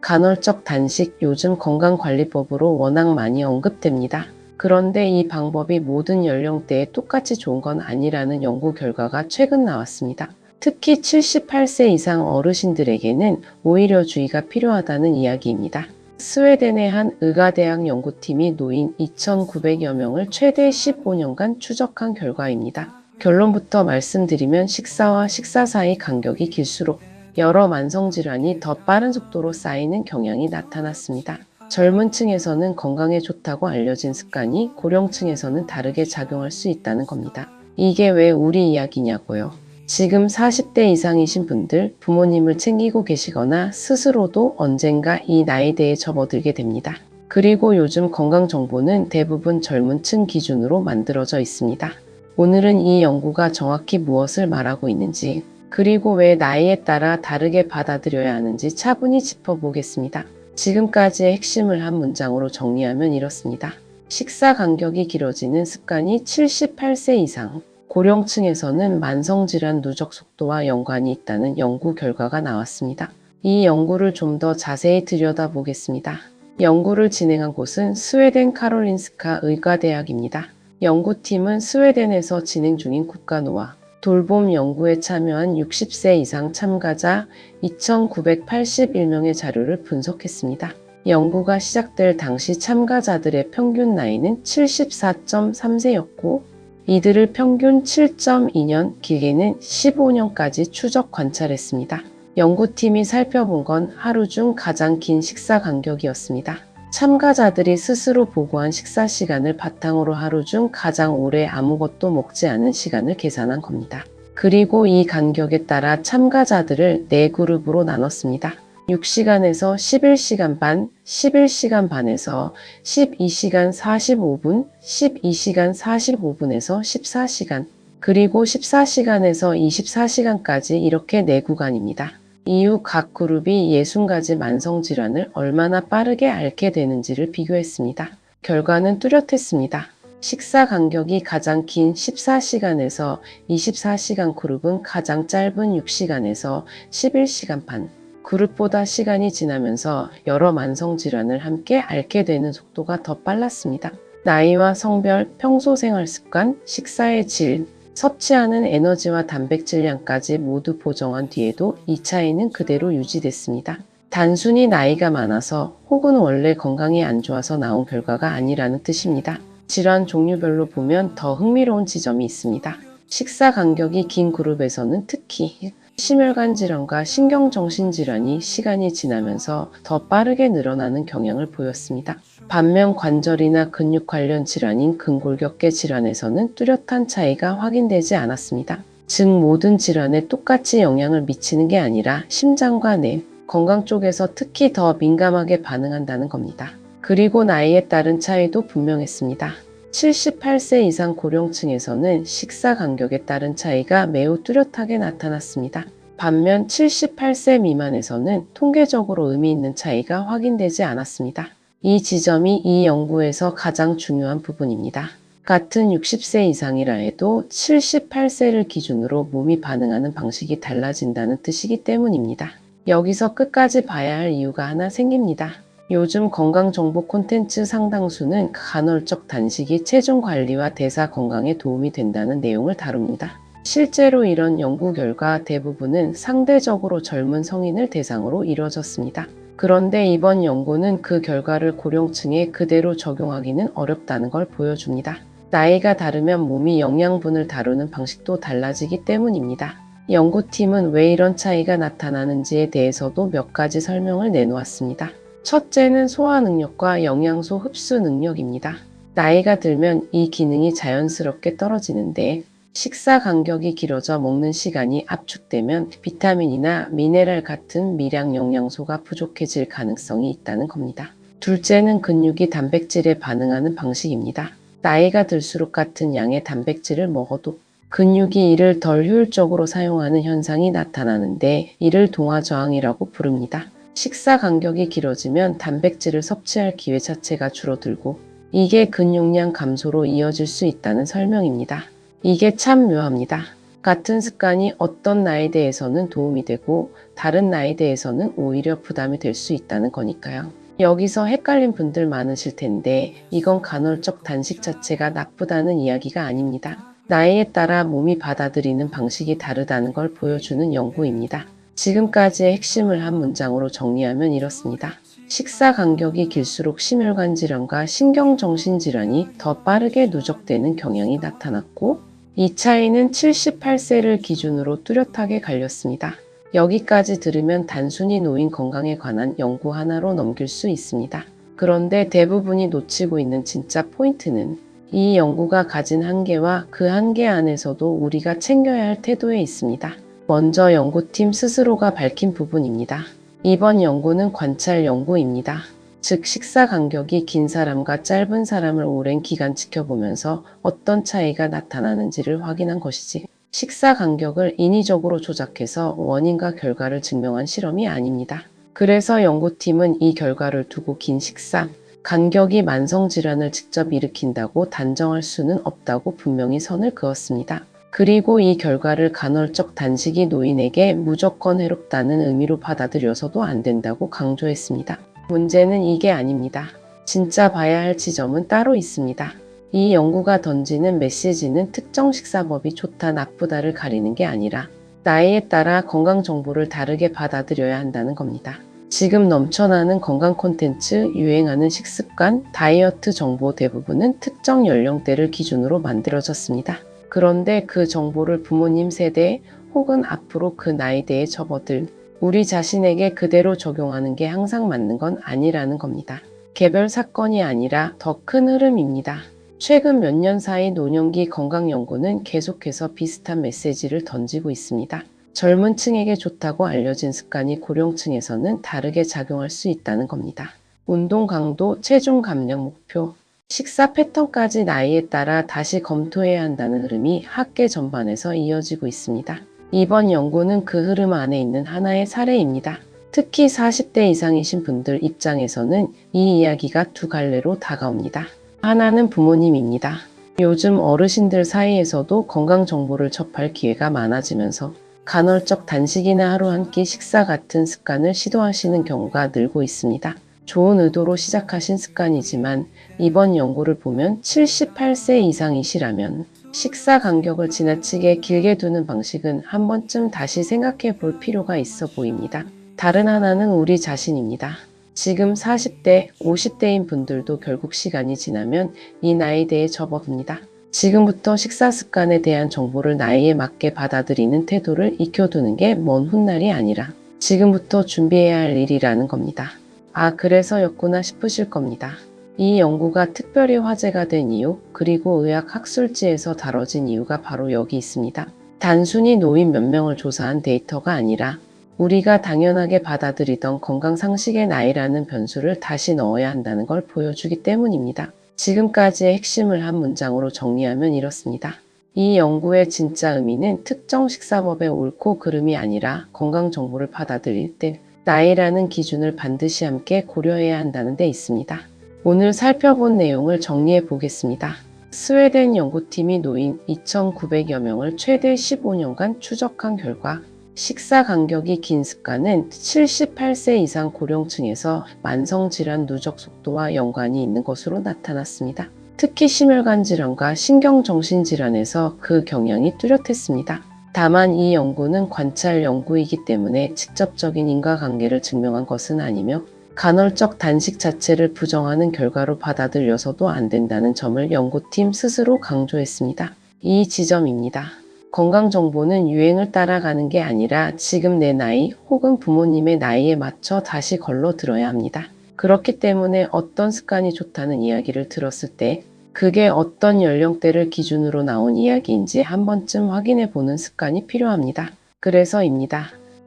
간헐적 단식 요즘 건강관리법으로 워낙 많이 언급됩니다. 그런데 이 방법이 모든 연령대에 똑같이 좋은 건 아니라는 연구 결과가 최근 나왔습니다. 특히 78세 이상 어르신들에게는 오히려 주의가 필요하다는 이야기입니다. 스웨덴의 한 의과대학 연구팀이 노인 2,900여 명을 최대 15년간 추적한 결과입니다. 결론부터 말씀드리면 식사와 식사 사이 간격이 길수록 여러 만성질환이 더 빠른 속도로 쌓이는 경향이 나타났습니다. 젊은 층에서는 건강에 좋다고 알려진 습관이 고령층에서는 다르게 작용할 수 있다는 겁니다. 이게 왜 우리 이야기냐고요? 지금 40대 이상이신 분들, 부모님을 챙기고 계시거나 스스로도 언젠가 이 나이대에 접어들게 됩니다. 그리고 요즘 건강 정보는 대부분 젊은 층 기준으로 만들어져 있습니다. 오늘은 이 연구가 정확히 무엇을 말하고 있는지, 그리고 왜 나이에 따라 다르게 받아들여야 하는지 차분히 짚어보겠습니다. 지금까지의 핵심을 한 문장으로 정리하면 이렇습니다. 식사 간격이 길어지는 습관이 78세 이상, 고령층에서는 만성질환 누적 속도와 연관이 있다는 연구 결과가 나왔습니다. 이 연구를 좀 더 자세히 들여다보겠습니다. 연구를 진행한 곳은 스웨덴 카롤린스카 의과대학입니다. 연구팀은 스웨덴에서 진행 중인 국가노화 돌봄 연구에 참여한 60세 이상 참가자 2,981명의 자료를 분석했습니다. 연구가 시작될 당시 참가자들의 평균 나이는 74.3세였고 이들을 평균 7.2년, 길게는 15년까지 추적 관찰했습니다. 연구팀이 살펴본 건 하루 중 가장 긴 식사 간격이었습니다. 참가자들이 스스로 보고한 식사 시간을 바탕으로 하루 중 가장 오래 아무것도 먹지 않은 시간을 계산한 겁니다. 그리고 이 간격에 따라 참가자들을 4그룹으로 나눴습니다. 6시간에서 11시간 반, 11시간 반에서 12시간 45분, 12시간 45분에서 14시간, 그리고 14시간에서 24시간까지 이렇게 4구간입니다. 이후 각 그룹이 60가지 만성질환을 얼마나 빠르게 앓게 되는지를 비교했습니다. 결과는 뚜렷했습니다. 식사 간격이 가장 긴 14시간에서 24시간 그룹은 가장 짧은 6시간에서 11시간 반, 그룹보다 시간이 지나면서 여러 만성질환을 함께 앓게 되는 속도가 더 빨랐습니다. 나이와 성별, 평소 생활 습관, 식사의 질, 섭취하는 에너지와 단백질량까지 모두 보정한 뒤에도 이 차이는 그대로 유지됐습니다. 단순히 나이가 많아서 혹은 원래 건강이 안 좋아서 나온 결과가 아니라는 뜻입니다. 질환 종류별로 보면 더 흥미로운 지점이 있습니다. 식사 간격이 긴 그룹에서는 특히 심혈관 질환과 신경정신질환이 시간이 지나면서 더 빠르게 늘어나는 경향을 보였습니다. 반면 관절이나 근육 관련 질환인 근골격계 질환에서는 뚜렷한 차이가 확인되지 않았습니다. 즉 모든 질환에 똑같이 영향을 미치는 게 아니라 심장과 뇌, 건강 쪽에서 특히 더 민감하게 반응한다는 겁니다. 그리고 나이에 따른 차이도 분명했습니다. 78세 이상 고령층에서는 식사 간격에 따른 차이가 매우 뚜렷하게 나타났습니다. 반면 78세 미만에서는 통계적으로 의미 있는 차이가 확인되지 않았습니다. 이 지점이 이 연구에서 가장 중요한 부분입니다. 같은 60세 이상이라 해도 78세를 기준으로 몸이 반응하는 방식이 달라진다는 뜻이기 때문입니다. 여기서 끝까지 봐야 할 이유가 하나 생깁니다. 요즘 건강정보 콘텐츠 상당수는 간헐적 단식이 체중 관리와 대사 건강에 도움이 된다는 내용을 다룹니다. 실제로 이런 연구 결과 대부분은 상대적으로 젊은 성인을 대상으로 이루어졌습니다. 그런데 이번 연구는 그 결과를 고령층에 그대로 적용하기는 어렵다는 걸 보여줍니다. 나이가 다르면 몸이 영양분을 다루는 방식도 달라지기 때문입니다. 연구팀은 왜 이런 차이가 나타나는지에 대해서도 몇 가지 설명을 내놓았습니다. 첫째는 소화 능력과 영양소 흡수 능력입니다. 나이가 들면 이 기능이 자연스럽게 떨어지는데 식사 간격이 길어져 먹는 시간이 압축되면 비타민이나 미네랄 같은 미량 영양소가 부족해질 가능성이 있다는 겁니다. 둘째는 근육이 단백질에 반응하는 방식입니다. 나이가 들수록 같은 양의 단백질을 먹어도 근육이 이를 덜 효율적으로 사용하는 현상이 나타나는데 이를 동화저항이라고 부릅니다. 식사 간격이 길어지면 단백질을 섭취할 기회 자체가 줄어들고 이게 근육량 감소로 이어질 수 있다는 설명입니다. 이게 참 묘합니다. 같은 습관이 어떤 나에 대해서는 도움이 되고 다른 나에 대해서는 오히려 부담이 될 수 있다는 거니까요. 여기서 헷갈린 분들 많으실 텐데 이건 간헐적 단식 자체가 나쁘다는 이야기가 아닙니다. 나이에 따라 몸이 받아들이는 방식이 다르다는 걸 보여주는 연구입니다. 지금까지의 핵심을 한 문장으로 정리하면 이렇습니다. 식사 간격이 길수록 심혈관 질환과 신경정신 질환이 더 빠르게 누적되는 경향이 나타났고 이 차이는 78세를 기준으로 뚜렷하게 갈렸습니다. 여기까지 들으면 단순히 노인 건강에 관한 연구 하나로 넘길 수 있습니다. 그런데 대부분이 놓치고 있는 진짜 포인트는 이 연구가 가진 한계와 그 한계 안에서도 우리가 챙겨야 할 태도에 있습니다. 먼저 연구팀 스스로가 밝힌 부분입니다. 이번 연구는 관찰 연구입니다. 즉 식사 간격이 긴 사람과 짧은 사람을 오랜 기간 지켜보면서 어떤 차이가 나타나는지를 확인한 것이지 식사 간격을 인위적으로 조작해서 원인과 결과를 증명한 실험이 아닙니다. 그래서 연구팀은 이 결과를 두고 긴 식사 간격이 만성질환을 직접 일으킨다고 단정할 수는 없다고 분명히 선을 그었습니다. 그리고 이 결과를 간헐적 단식이 노인에게 무조건 해롭다는 의미로 받아들여서도 안 된다고 강조했습니다. 문제는 이게 아닙니다. 진짜 봐야 할 지점은 따로 있습니다. 이 연구가 던지는 메시지는 특정 식사법이 좋다 나쁘다를 가리는 게 아니라 나이에 따라 건강 정보를 다르게 받아들여야 한다는 겁니다. 지금 넘쳐나는 건강 콘텐츠, 유행하는 식습관, 다이어트 정보 대부분은 특정 연령대를 기준으로 만들어졌습니다. 그런데 그 정보를 부모님 세대 혹은 앞으로 그 나이대에 접어들 우리 자신에게 그대로 적용하는 게 항상 맞는 건 아니라는 겁니다. 개별 사건이 아니라 더 큰 흐름입니다. 최근 몇 년 사이 노년기 건강연구는 계속해서 비슷한 메시지를 던지고 있습니다. 젊은 층에게 좋다고 알려진 습관이 고령층에서는 다르게 작용할 수 있다는 겁니다. 운동 강도, 체중 감량 목표, 식사 패턴까지 나이에 따라 다시 검토해야 한다는 흐름이 학계 전반에서 이어지고 있습니다. 이번 연구는 그 흐름 안에 있는 하나의 사례입니다. 특히 40대 이상이신 분들 입장에서는 이 이야기가 두 갈래로 다가옵니다. 하나는 부모님입니다. 요즘 어르신들 사이에서도 건강 정보를 접할 기회가 많아지면서 간헐적 단식이나 하루 한 끼 식사 같은 습관을 시도하시는 경우가 늘고 있습니다. 좋은 의도로 시작하신 습관이지만 이번 연구를 보면 78세 이상이시라면 식사 간격을 지나치게 길게 두는 방식은 한 번쯤 다시 생각해 볼 필요가 있어 보입니다. 다른 하나는 우리 자신입니다. 지금 40대, 50대인 분들도 결국 시간이 지나면 이 나이대에 접어듭니다. 지금부터 식사 습관에 대한 정보를 나이에 맞게 받아들이는 태도를 익혀두는 게 먼 훗날이 아니라 지금부터 준비해야 할 일이라는 겁니다. 아, 그래서였구나 싶으실 겁니다. 이 연구가 특별히 화제가 된 이유, 그리고 의학 학술지에서 다뤄진 이유가 바로 여기 있습니다. 단순히 노인 몇 명을 조사한 데이터가 아니라 우리가 당연하게 받아들이던 건강 상식의 나이라는 변수를 다시 넣어야 한다는 걸 보여주기 때문입니다. 지금까지의 핵심을 한 문장으로 정리하면 이렇습니다. 이 연구의 진짜 의미는 특정 식사법의 옳고 그름이 아니라 건강 정보를 받아들일 때 나이라는 기준을 반드시 함께 고려해야 한다는 데 있습니다. 오늘 살펴본 내용을 정리해 보겠습니다. 스웨덴 연구팀이 노인 2,900여 명을 최대 15년간 추적한 결과 식사 간격이 긴 습관은 78세 이상 고령층에서 만성질환 누적 속도와 연관이 있는 것으로 나타났습니다. 특히 심혈관 질환과 신경정신질환에서 그 경향이 뚜렷했습니다. 다만 이 연구는 관찰 연구이기 때문에 직접적인 인과관계를 증명한 것은 아니며 간헐적 단식 자체를 부정하는 결과로 받아들여서도 안 된다는 점을 연구팀 스스로 강조했습니다. 이 지점입니다. 건강정보는 유행을 따라가는 게 아니라 지금 내 나이 혹은 부모님의 나이에 맞춰 다시 걸러 들어야 합니다. 그렇기 때문에 어떤 습관이 좋다는 이야기를 들었을 때 그게 어떤 연령대를 기준으로 나온 이야기인지 한 번쯤 확인해 보는 습관이 필요합니다. 그래서입니다.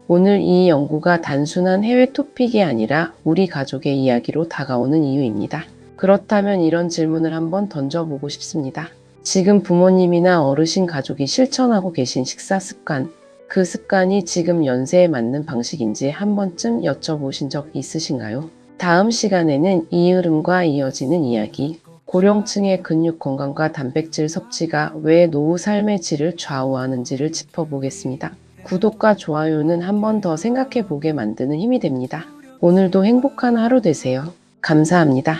오늘 이 연구가 단순한 해외 토픽이 아니라 우리 가족의 이야기로 다가오는 이유입니다. 그렇다면 이런 질문을 한번 던져보고 싶습니다. 지금 부모님이나 어르신 가족이 실천하고 계신 식사 습관, 그 습관이 지금 연세에 맞는 방식인지 한 번쯤 여쭤보신 적 있으신가요? 다음 시간에는 이 흐름과 이어지는 이야기, 고령층의 근육 건강과 단백질 섭취가 왜 노후 삶의 질을 좌우하는지를 짚어보겠습니다. 구독과 좋아요는 한 번 더 생각해 보게 만드는 힘이 됩니다. 오늘도 행복한 하루 되세요. 감사합니다.